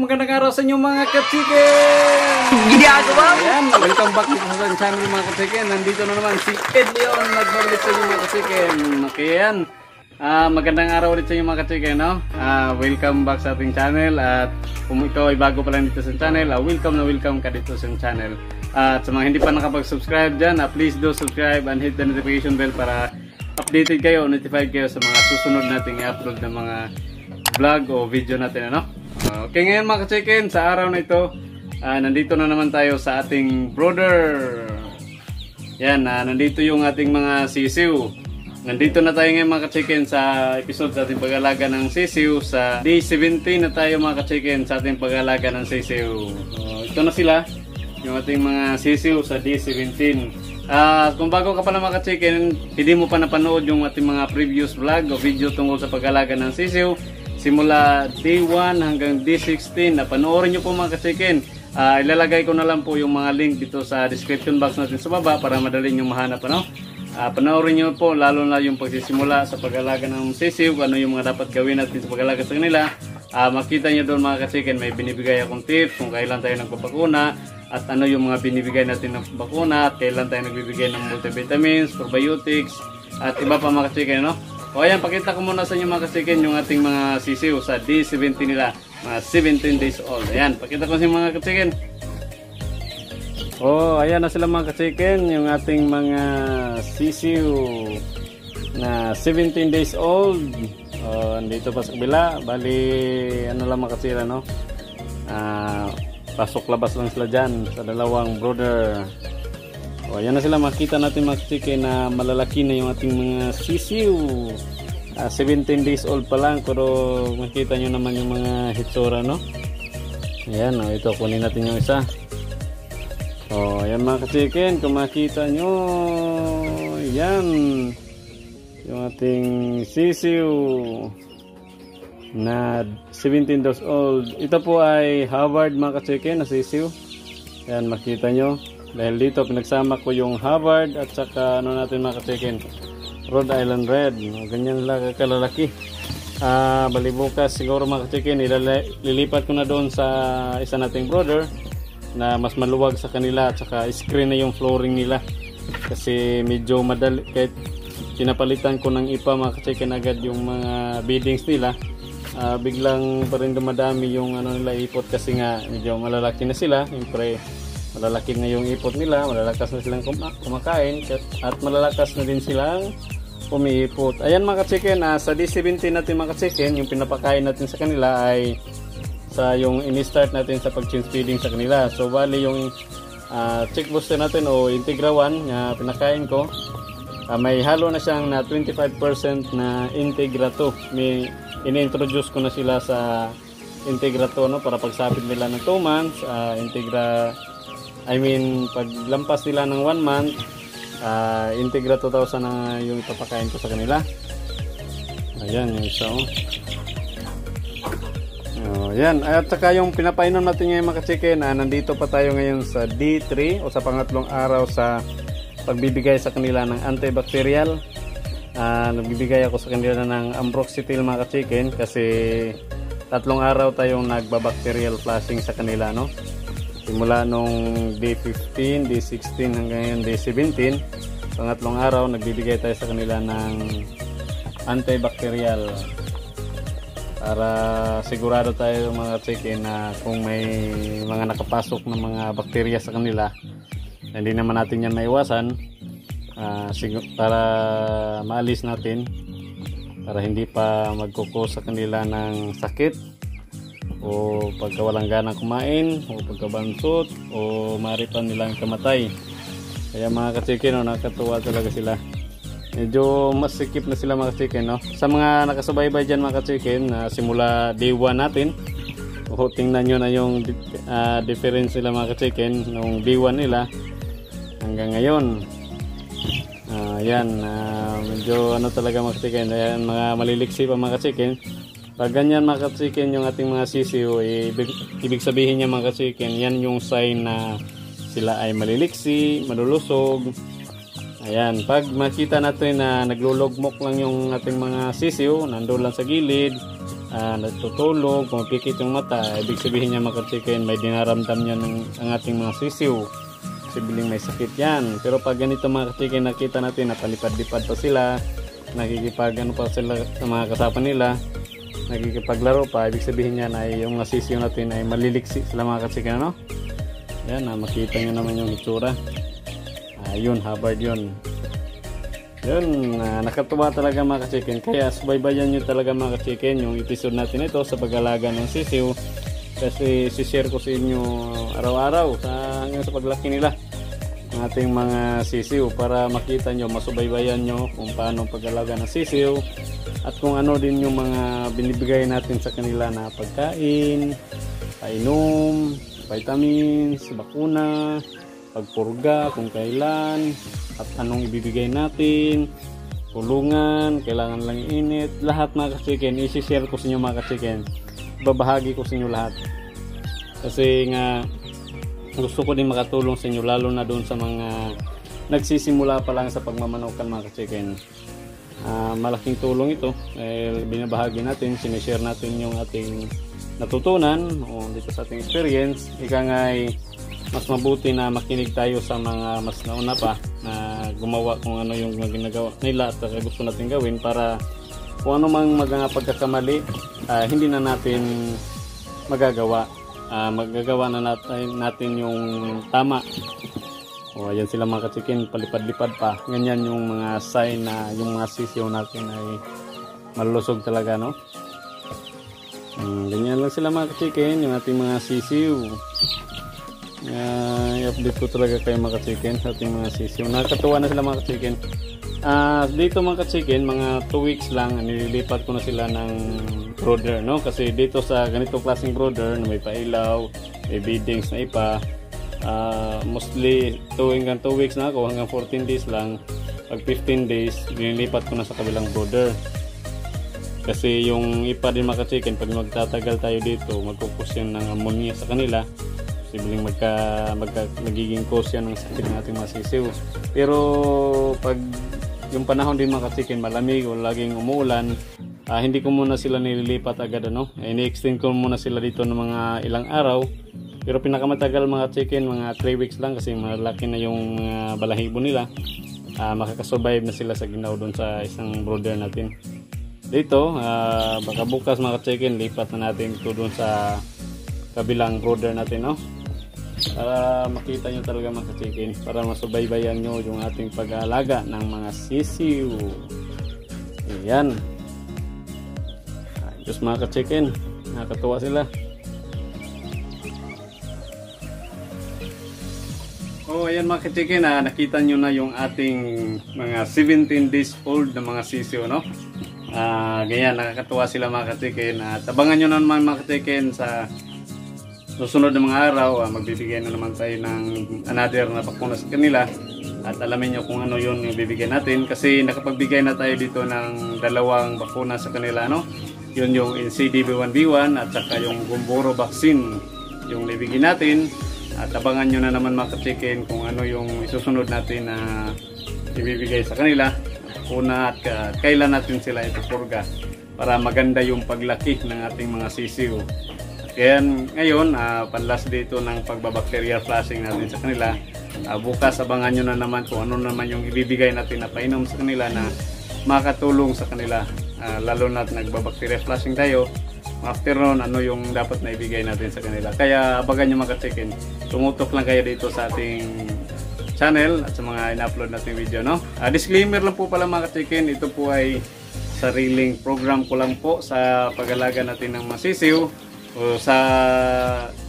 Magandang araw sa inyo mga kachiken! Gini ako ba? Ayan, welcome back dito sa ating channel mga kachiken. Nandito na naman si Ed Leon nagbalik sa inyo mga kachiken. Okay yan. Magandang araw ulit sa inyo mga kachiken, no? Welcome back sa ating channel. At kung ikaw ay bago pa lang dito sa channel, welcome ka dito sa channel. At sa mga hindi pa nakapag-subscribe dyan, please do subscribe and hit the notification bell para updated kayo, notified kayo sa mga susunod nating i-upload na mga vlog o video natin, ano? Okay, ngayon mga ka-chicken, sa araw na ito, nandito na naman tayo sa ating brother. Yan, nandito yung ating mga sisiw. Nandito na tayo ngayon mga ka-chicken sa episode sa ating pag-alaga ng sisiw. Sa day 17 na tayo mga ka-chicken sa ating pag-alaga ng sisiw. Ito na sila, yung ating mga sisiw sa day 17. Kung bago ka pala mga ka-chicken, hindi mo pa napanood yung ating mga previous vlog o video tungkol sa pag-alaga ng sisiw, simula day 1 hanggang day 16, panoorin nyo po mga ka-chicken. Ilalagay ko na lang po yung mga link dito sa description box natin sa baba para madali nyo mahanap, ano? Panoorin nyo po lalo na yung pagsisimula sa pag-alaga ng sisiw, ano yung mga dapat gawin natin sa pag-alaga sa kanila. Makita nyo doon mga ka-chicken, may binibigay akong tips kung kailan tayo nagpapakuna at ano yung mga binibigay natin ng bakuna at kailan tayo nagbibigay ng multivitamins, probiotics at iba pa mga ka-chicken, no? O ayan, pakita ko muna sa inyo mga ka-chicken yung ating mga sisiw sa day 17 nila, mga 17 days old. Ayan, pakita ko sa inyo mga ka-chicken. O, ayan na sila mga ka-chicken, yung ating mga sisiw na 17 days old. O, andito pa sa kabila, bali, ano lang mga ka-chicken, no? Pasok labas lang sila dyan sa dalawang brother. O, ayan na sila, makita natin mga ka-chicken na malalaki na yung ating mga sisiw. 17 days old pa lang, pero makita nyo naman yung mga hitsura, no? Ayan, ito, kunin natin yung isa. O, ayan mga ka-chicken, kung makita nyo, ayan, yung ating sisiw na 17 days old. Ito po ay Harvard mga ka-chicken na sisiw. Ayan, makita nyo. Dahil dito pinagsama ko yung Harvard at saka ano natin mga ka-chicken, Rhode Island Red. Ganyan lang kalalaki. Bali bukas siguro mga ka-chicken, lilipat ko na doon sa isa nating brother na mas maluwag sa kanila at saka screen na yung flooring nila. Kasi medyo madali, kahit pinapalitan ko ng ipa mga ka-chicken agad yung mga beddings nila, biglang pa rin dumadami yung ano nila ipot kasi nga medyo malalaki na sila. Siyempre malalaki na yung ipot nila, malalakas na silang kumakain at malalakas na din silang umiipot. Ayan mga ka-chicken, sa day 17 natin mga ka-chicken, yung pinapakain natin sa kanila ay sa yung ini-start natin sa pag-change feeding sa kanila. So bali yung chick booster natin o Integra 1 na pinakain ko, may halo na siyang na 25% na Integra 2. May ini-introduce ko na sila sa Integra 2, no, para pagsapit nila ng 2 months, pag lampas nila ng 1 month, Integra 2000 na yung ipapakain ko sa kanila. Ayan, yung isa. Ayan, at saka yung pinapainom natin ngayon mga ka-chicken, nandito pa tayo ngayon sa D3 o sa pangatlong araw sa pagbibigay sa kanila ng antibacterial. Nagbibigay ako sa kanila ng Ambroxetil mga ka-chicken kasi 3 araw tayong nagbabacterial flushing sa kanila, no? Simula nung day 15, day 16 hanggang ngayon day 17, pangatlong araw nagbibigay tayo sa kanila ng antibacterial para sigurado tayo mga chicken na kung may mga nakapasok na mga bakterya sa kanila, hindi naman natin yan maiwasan, para maalis natin, para hindi pa magkuko sa kanila ng sakit o pagka walang ganang kumain o pagkabansot o maripan nilang kamatay. Kaya mga ka-chicken, nakakatuwa talaga sila. Medyo mas sikip na sila mga ka-chicken, no? Sa mga nakasubaybay dyan mga ka-chicken, simula day 1 natin, tingnan nyo na yung difference nila mga ka-chicken nung day 1 nila hanggang ngayon. Yan, medyo talaga mga ka-chicken. Ayan, mga maliliksi pa mga ka-chicken. Pag ganyan mga ka-chicken yung ating mga sisiw, ibig sabihin niya mga ka-chicken, yan yung sign na sila ay maliliksi, malulusog. Ayan, pag makita natin na naglulugmok lang yung ating mga sisiw, nandun lang sa gilid, natutulog, pumapikit yung mata, ibig sabihin niya mga ka-chicken, may dinaramdam niya ang ating mga sisiw. Sibiling may sakit yan. Pero pag ganito mga ka-chicken, nakita natin na palipad-lipad pa sila, nakikipag pa sila sa mga kasapan nila, nakikipaglaro pa, ibig sabihin niya na yung nasisiyo natin ay maliliksi sila mga ka-chicken, no? Yan, makita nyo naman yung itsura. Yun, habard yun. Yun, nakatuwa talaga mga ka-chicken. Kaya subaybayan nyo talaga mga ka-chicken yung episode natin ito sa pag-alaga ng sisiw. Kasi sishare ko sa inyo araw-araw hanggang sa paglaki nila ng ating mga sisiw para makita nyo, masubaybayan nyo kung paano pag-alaga ng sisiw. At kung ano din yung mga binibigay natin sa kanila na pagkain, painom, vitamins, bakuna, pagpurga kung kailan, at anong ibibigay natin, tulungan, kailangan lang init. Lahat mga ka-chicken, isi-share ko sa inyo mga ka-chicken. Babahagi ko sa inyo lahat. Kasi nga, gusto ko din makatulong sa inyo, lalo na doon sa mga nagsisimula pa lang sa pagmamanokan mga ka-chicken. Malaking tulong ito, binabahagi natin, sinishare natin yung ating natutunan dito sa ating experience. Ika nga'y mas mabuti na makinig tayo sa mga mas nauna pa na gumawa kung ano yung ginagawa nila at gusto natin gawin para kung ano mang mga pagkakamali, hindi na natin magagawa. Magagawa na natin yung tama. Ayan sila mga ka-chicken, palipad-lipad pa. Ganyan yung mga sign na yung mga sisiw natin ay malusog talaga, no? Ganyan lang sila mga ka-chicken, yung ating mga sisiw. I-update ko talaga kayo mga ka-chicken sa ating mga sisiw. Nakakatuwa na sila mga ka-chicken. Dito mga ka-chicken, mga 2 weeks lang, nililipat ko na sila ng brooder, no? Kasi dito sa ganito klaseng brooder na may pailaw, may beddings na ipa, mostly 2 weeks na ako, hanggang 14 days lang. Pag 15 days, nililipat ko na sa kabilang brooder. Kasi yung ipa din mga ka-chicken, pag magtatagal tayo dito, magkukos yan ng ammonia sa kanila. Posibleng magiging cause yan ng sakit ng ating mga sisiw. Pero pag yung panahon din mga ka-chicken, malamig o laging umuulan, hindi ko muna sila nililipat agad, ano? Ini-extend ko muna sila dito ng mga ilang araw. Pero pinakamatagal mga chicken, mga 3 weeks lang kasi malaki na yung balahibo nila. Makakasurvive na sila sa ginaw doon sa isang brooder natin. Dito, baka bukas mga chicken, lipat na natin ito doon sa kabilang brooder natin, no? Para makita nyo talaga mga chicken, para masubaybayan nyo yung ating pag-aalaga ng mga sisiw. Ayan. Diyos mga chicken, nakakatuwa sila. Ayan mga ka-chicken, nakita nyo na yung ating mga 17 days old na mga sisiw, no? Ganyan, nakakatuwa sila mga ka-chicken. Tabangan nyo naman mga ka-chicken sa susunod na mga araw. Magbibigay na naman tayo ng another na bakuna sa kanila. At alamin nyo kung ano yun yung bibigyan natin. Kasi nakapagbigay na tayo dito ng 2 bakuna sa kanila, no? Yun yung NCDB1B1 at saka yung Gumboro vaccine yung bibigyan natin. At abangan nyo na naman mga ka-chicken kung ano yung isusunod natin na ibibigay sa kanila. Una at kailan natin sila ipupurga para maganda yung paglaki ng ating mga sisiw. Kaya ngayon, panlast dito ng pagbabacterial flushing natin sa kanila. Bukas abangan nyo na naman kung ano naman yung ibibigay natin na painom sa kanila na makatulong sa kanila. Lalo na nagbabacterial flushing tayo. After nun, ano yung dapat na ibigay natin sa kanila. Kaya abangan nyo mga ka-chicken. Tumutok lang kayo dito sa ating channel at sa mga in-upload natin video, no? Disclaimer lang po pala mga ka-chicken. Ito po ay sariling program ko lang po sa pag-alaga natin ng masisiw. o sa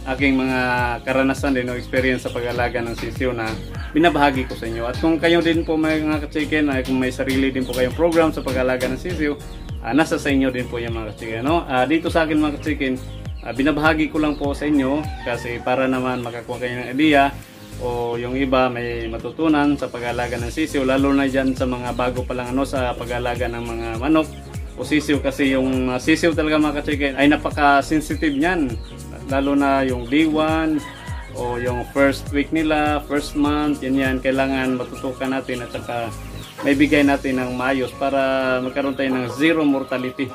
aking mga karanasan din o experience sa pag-alaga ng sisiw na binabahagi ko sa inyo. At kung kayo din po mga ka-chicken, kung may sarili din po kayong program sa pag-alaga ng sisiw, nasa sa inyo din po yung mga ka-chicken. No? Dito sa akin mga ka-chicken, binabahagi ko lang po sa inyo kasi para naman makakuha kayo ng idea o yung iba may matutunan sa pag-alaga ng sisiw, lalo na dyan sa mga bago pa lang sa pag-alaga ng mga manok o sisiw, kasi yung sisiw talaga mga ka-chicken ay napaka-sensitive niyan, lalo na yung day 1 o yung first week nila, first month, yan kailangan matutukan natin at saka may bigay natin ng maayos para magkaroon tayo ng zero mortality,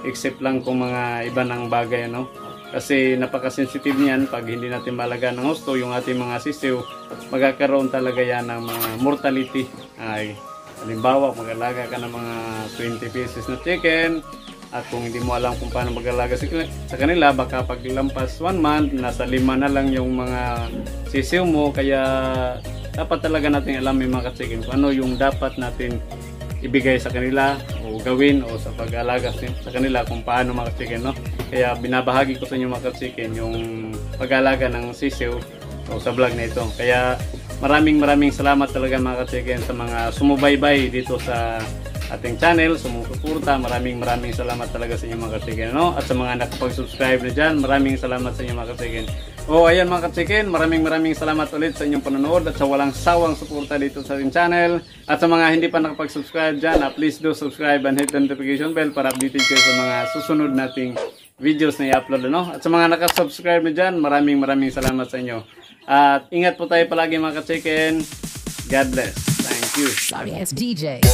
except lang kung mga iba ng bagay, no? Kasi napaka-sensitive niyan pag hindi natin malagaan ng husto yung ating mga sisiw, magkakaroon talaga yan ng mga mortality. Ay halimbawa, mag-alaga ka ng mga 20 pieces na chicken at kung hindi mo alam kung paano mag-alaga sa kanila, baka pag lampas 1 month, nasa 5 na lang yung mga sisiw mo. Kaya dapat talaga natin alam yung mga chicken kung ano yung dapat natin ibigay sa kanila o gawin o sa pag-alaga sa kanila, kung paano mga chicken, no? Kaya binabahagi ko sa inyo mga chicken yung pag-alaga ng sisiw o sa vlog na ito. Kaya maraming salamat talaga mga ka-chicken sa mga sumubaybay dito sa ating channel, sumusuporta. Maraming salamat talaga sa inyo mga ka-chicken, no? At sa mga nakapag-subscribe na dyan, maraming salamat sa inyo mga ka-chicken. Ayan mga ka-chicken, maraming salamat ulit sa inyong panonood at sa walang sawang suporta dito sa ating channel. At sa mga hindi pa nakapag-subscribe dyan, please do subscribe and hit the notification bell para updated kayo sa mga susunod nating videos na i-upload, no? At sa mga nakasubscribe na dyan, maraming salamat sa inyo. At ingat po tayo palagi mga ka-chicken. God bless. Thank you. Sorry, it's DJ.